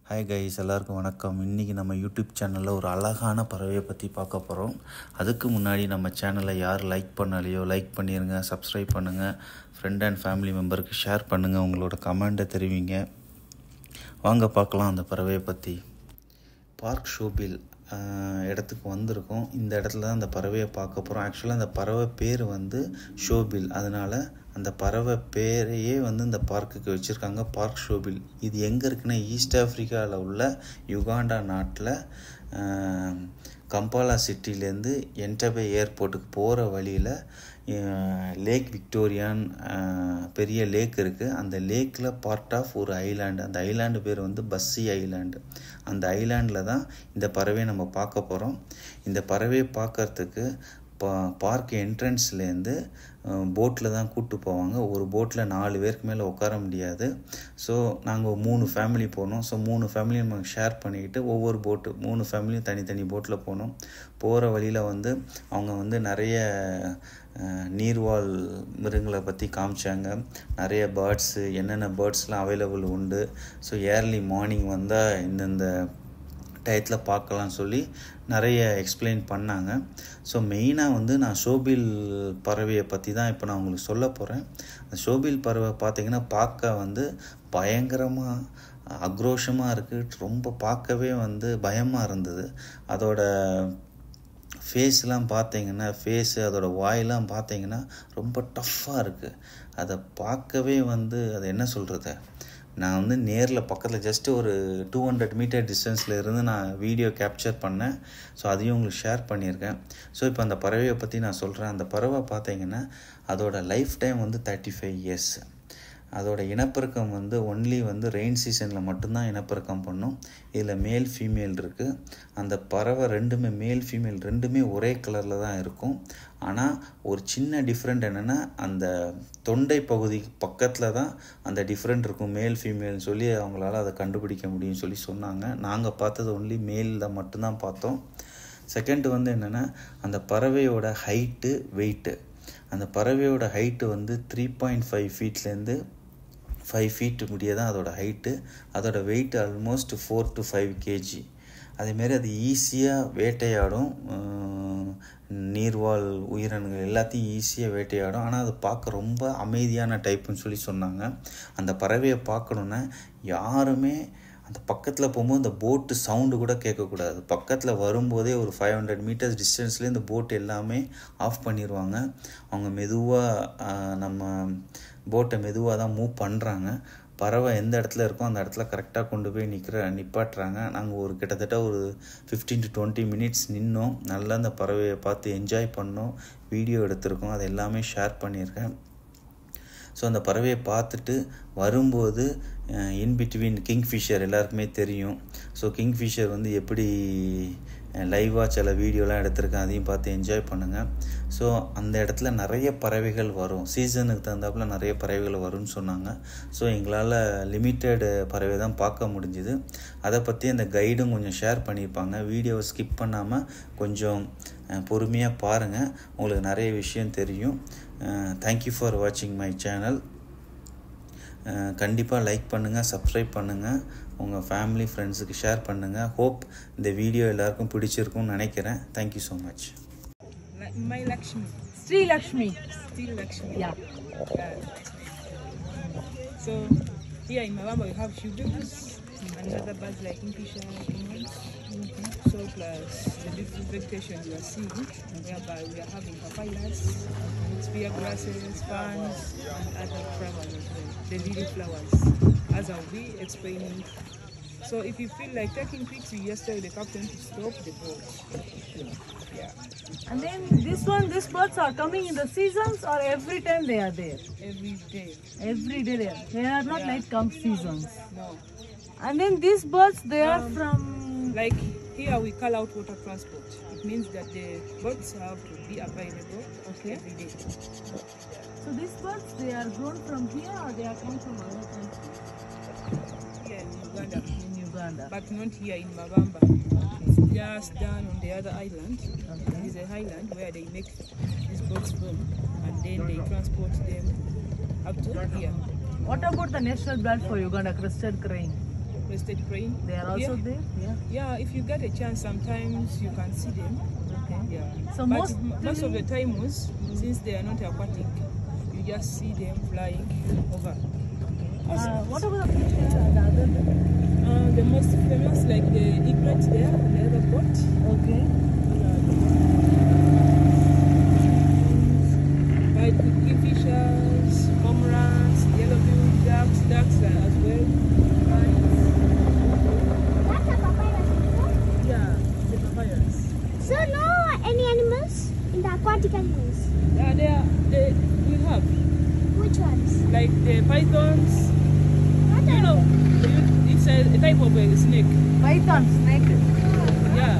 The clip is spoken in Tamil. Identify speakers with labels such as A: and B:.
A: ஹாய் கைஸ், எல்லாருக்கும் வணக்கம். இன்றைக்கி நம்ம யூடியூப் சேனலில் ஒரு அழகான பறவையை பற்றி பார்க்க போகிறோம். அதுக்கு முன்னாடி நம்ம சேனலை யார் லைக் பண்ணலையோ லைக் பண்ணிடுங்க, சப்ஸ்கிரைப் பண்ணுங்கள், ஃப்ரெண்ட் அண்ட் ஃபேமிலி மெம்பருக்கு ஷேர் பண்ணுங்கள், உங்களோட கமெண்ட்டை தெரிவிங்க. வாங்க பார்க்கலாம் அந்த பறவையை பற்றி. பார்க் ஷோபில் இடத்துக்கு வந்திருக்கோம். இந்த இடத்துல தான் அந்த பறவையை பார்க்க போகிறோம். ஆக்சுவலாக அந்த பறவை பேர் ஷோபில், அதனால் அந்த பறவை பேரையே இந்த பார்க்குக்கு வச்சுருக்காங்க, பார்க் ஷோபில். இது எங்கே இருக்குன்னா ஈஸ்ட் ஆஃப்ரிக்காவில் உள்ள யுகாண்டா நாட்டில் கம்பாலா சிட்டிலேருந்து என்டபே ஏர்போர்ட்டுக்கு போகிற வழியில் லேக் விக்டோரியான் பெரிய லேக் இருக்குது. அந்த லேக்கில் பார்ட் ஆஃப் ஒரு ஐலாண்டு. அந்த ஐலாண்டு பேர் பஸ்ஸி ஐலாண்டு. அந்த ஐலாண்டில் தான் இந்த பறவையை நம்ம பார்க்க போகிறோம். இந்த பறவையை பார்க்கறதுக்கு பார்க் என்ட்ரன்ஸ்லேருந்து போட்டில் தான் கூப்பிட்டு போவாங்க. ஒரு போட்டில் 4 பேருக்கு மேலே உட்கார முடியாது. ஸோ நாங்கள் 3 ஃபேமிலி போனோம். ஸோ 3 ஃபேமிலியும் நம்ம ஷேர் பண்ணிக்கிட்டு ஒவ்வொரு போட்டு 3 ஃபேமிலியும் தனித்தனி போட்டில் போனோம். போகிற வழியில் அவங்க நிறைய நீர்வாழ் மிருகங்களை பற்றி காமிச்சாங்க. நிறைய பேர்ட்ஸு, என்னென்ன பேர்ட்ஸ்லாம் அவைலபிள் உண்டு. ஸோ ஏர்லி மார்னிங் வந்தால் இந்தந்த டயத்தில் பார்க்கலான்னு சொல்லி நிறைய எக்ஸ்பிளைன் பண்ணாங்க. ஸோ மெயினாக நான் ஷோபில் பறவையை பற்றி தான் இப்போ நான் உங்களுக்கு சொல்ல போகிறேன். அந்த ஷோபில் பறவை பார்த்திங்கன்னா பார்க்க பயங்கரமாக ஆக்ரோஷமாக இருக்குது. ரொம்ப பார்க்கவே பயமாக இருந்தது. அதோட ஃபேஸ்லாம் பார்த்தீங்கன்னா அதோட வாயெல்லாம் பார்த்தீங்கன்னா ரொம்ப டஃப்பாக இருக்குது. அதை பார்க்கவே அதை என்ன சொல்கிறது, நான் நேரில் பக்கத்தில் ஜஸ்ட்டு ஒரு 200 மீட்டர் டிஸ்டன்ஸில் இருந்து நான் வீடியோ கேப்சர் பண்ணேன். ஸோ அதையும் உங்களுக்கு ஷேர் பண்ணியிருக்கேன். ஸோ இப்போ அந்த பறவையை பற்றி நான் சொல்கிறேன். அந்த பறவை பார்த்தீங்கன்னா அதோட லைஃப் டைம் 35 இயர்ஸ். அதோட இனப்பெருக்கம் ஒன்லி ரெயின் சீசனில் மட்டும்தான் இனப்பெருக்கம் பண்ணும். இதில் மேல் ஃபீமேல் இருக்குது. அந்த பறவை ரெண்டுமே மேல் ஃபீமேல் ரெண்டுமே ஒரே கலரில் தான் இருக்கும். ஆனால் ஒரு சின்ன டிஃப்ரெண்ட் என்னென்னா, அந்த தொண்டை பகுதி பக்கத்தில் தான் அந்த டிஃப்ரெண்ட் இருக்கும். மேல் ஃபீமேல்னு சொல்லி அவங்களால அதை கண்டுபிடிக்க முடியும்னு சொல்லி சொன்னாங்க. நாங்கள் பார்த்தது ஒன்லி மேலில் மட்டும்தான் பார்த்தோம். செகண்ட் என்னென்னா, அந்த பறவையோட ஹைட்டு, வெயிட்டு. அந்த பறவையோட ஹைட்டு 3.5 ஃபீட்லேருந்து 5 ஃபீட் முடிய தான் அதோட ஹைட்டு. அதோட வெயிட் ஆல்மோஸ்ட் 4 to 5 kg. அதேமாரி அது ஈஸியாக வேட்டையாடும். நீர்வாழ் உயிரினங்கள் எல்லாத்தையும் ஈஸியாக வேட்டையாடும். ஆனால் அது பார்க்க ரொம்ப அமைதியான டைப்புன்னு சொல்லி சொன்னாங்க. அந்த பறவையை பார்க்கணுன்னா யாருமே அந்த பக்கத்தில் போகும்போது இந்த போட்டு சவுண்டு கூட கேட்கக்கூடாது. பக்கத்தில் வரும்போதே ஒரு 500 மீட்டர்ஸ் டிஸ்டன்ஸ்லேயே இந்த போட் எல்லாமே ஆஃப் பண்ணிடுவாங்க. அவங்க மெதுவாக நம்ம போட்டை மெதுவாக தான் மூவ் பண்ணுறாங்க. பறவை எந்த இடத்துல இருக்கோ அந்த இடத்துல கரெக்டாக கொண்டு போய் நிப்பாட்டுறாங்க. நாங்கள் கிட்டத்தட்ட ஒரு 15 to 20 மினிட்ஸ் நின்னோம். நல்லா அந்த பறவையை பார்த்து என்ஜாய் பண்ணோம். வீடியோ எடுத்திருக்கோம். அது எல்லாமே ஷேர் பண்ணியிருக்கேன். ஸோ அந்த பறவையை பார்த்துட்டு வரும்போது இன்பிட்வீன் கிங்ஃபிஷர் எல்லாருக்குமே தெரியும். ஸோ கிங்ஃபிஷர் எப்படி லைவாக சில வீடியோலாம் எடுத்திருக்கேன். அதையும் பார்த்து என்ஜாய் பண்ணுங்கள். ஸோ அந்த இடத்துல நிறைய பறவைகள் வரும். சீசனுக்கு தகுந்தாப்புல நிறைய பறவைகள் வரும்னு சொன்னாங்க. ஸோ எங்களால் லிமிட்டெடு பறவை தான் பார்க்க முடிஞ்சுது. அதை பற்றி அந்த கைடும் கொஞ்சம் ஷேர் பண்ணியிருப்பாங்க. வீடியோவை ஸ்கிப் பண்ணாமல் கொஞ்சம் பொறுமையாக பாருங்கள். உங்களுக்கு நிறைய விஷயம் தெரியும். தேங்க்யூ ஃபார் வாட்சிங் மை சேனல். கண்டிப்பாக லைக் பண்ணுங்கள், சப்ஸ்கிரைப் பண்ணுங்கள், உங்கள் ஃபேமிலி ஃப்ரெண்ட்ஸுக்கு ஷேர் பண்ணுங்கள். ஹோப் இந்த வீடியோ எல்லாருக்கும் பிடிச்சிருக்கும்னு நினைக்கிறேன். Thank you so much.
B: My Lakshmi.
C: Sri Lakshmi.
B: Still Lakshmi.
C: Yeah.
B: So here in Mawamba we have shubils and other birds like kingfisher, penguins. So plus the beautiful vegetation you are seeing, whereby we are having papayas, spear grasses, ferns, and other flowers as well. The lily flowers, as I'll be explaining. So if you feel like taking pics, you just tell the captain to stop the boat. Yeah.
C: And then these birds are coming in the seasons or every time they are there?
B: Every day.
C: Every day they are. They are not like come seasons.
B: No.
C: And then these birds, they are from...
B: Like here we call out water transport. It means that the boats have to be available every day.
C: So these birds, they are grown from here or they are come from other countries?
B: Here in Uganda.
C: In Uganda.
B: But not here in Mabamba. It's just down on the other island. There is a highland where they make these boats from, and then they transport them up to here.
C: What about the national bird for Uganda, crested crane?
B: crested crane.
C: They are also there? Yeah.
B: Yeah, if you get a chance, sometimes you can see them.
C: Okay.
B: Yeah.
C: So
B: But
C: most
B: most of the times, since they are not aquatic, you just see them flying over.
C: What about the other?
B: The most famous, like the egret there, the other boat.
C: Okay.
B: Like kingfishers, cormorants, yellow-billed ducks as well.
D: That's a papyrus.
B: Yeah, the papyrus.
D: So no any animals in the aquatic animals.
B: Yeah, we have
D: Which ones?
B: like the pythons.
D: What
B: You
D: are
B: know, it's a type of a snake.
C: Python, snake.
B: Yeah,